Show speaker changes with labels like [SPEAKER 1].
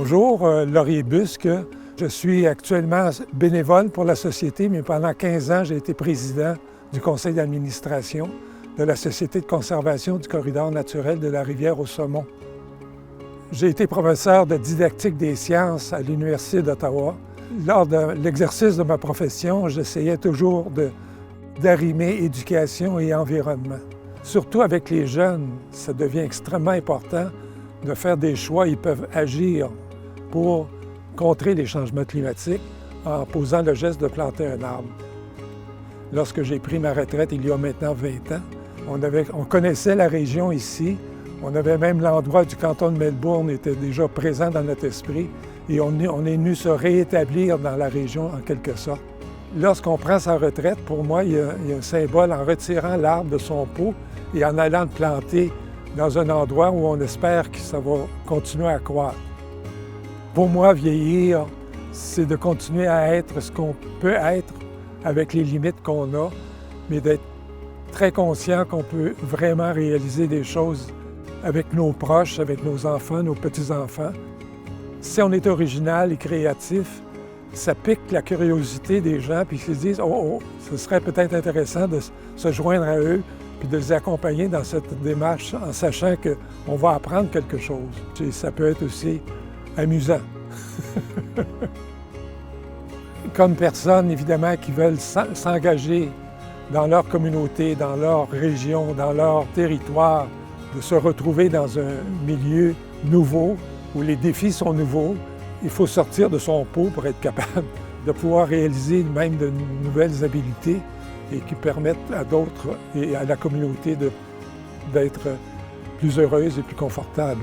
[SPEAKER 1] Bonjour, Laurier Busque. Je suis actuellement bénévole pour la Société, mais pendant 15 ans, j'ai été président du conseil d'administration de la Société de conservation du corridor naturel de la rivière au Saumon. J'ai été professeur de didactique des sciences à l'Université d'Ottawa. Lors de l'exercice de ma profession, j'essayais toujours d'arrimer éducation et environnement. Surtout avec les jeunes, ça devient extrêmement important de faire des choix. Ils peuvent agir pour contrer les changements climatiques en posant le geste de planter un arbre. Lorsque j'ai pris ma retraite il y a maintenant 20 ans, on connaissait la région ici. On avait même l'endroit du canton de Melbourne était déjà présent dans notre esprit et on est venu se réétablir dans la région en quelque sorte. Lorsqu'on prend sa retraite, pour moi, il y a un symbole en retirant l'arbre de son pot et en allant le planter dans un endroit où on espère que ça va continuer à croître. Pour moi, vieillir, c'est de continuer à être ce qu'on peut être avec les limites qu'on a, mais d'être très conscient qu'on peut vraiment réaliser des choses avec nos proches, avec nos enfants, nos petits-enfants. Si on est original et créatif, ça pique la curiosité des gens, puis ils se disent « Oh, ce serait peut-être intéressant de se joindre à eux, puis de les accompagner dans cette démarche en sachant qu'on va apprendre quelque chose. » Et ça peut être aussi amusant. Comme personnes, évidemment, qui veulent s'engager dans leur communauté, dans leur région, dans leur territoire, de se retrouver dans un milieu nouveau, où les défis sont nouveaux, il faut sortir de son pot pour être capable de pouvoir réaliser même de nouvelles habiletés et qui permettent à d'autres et à la communauté d'être plus heureuse et plus confortable.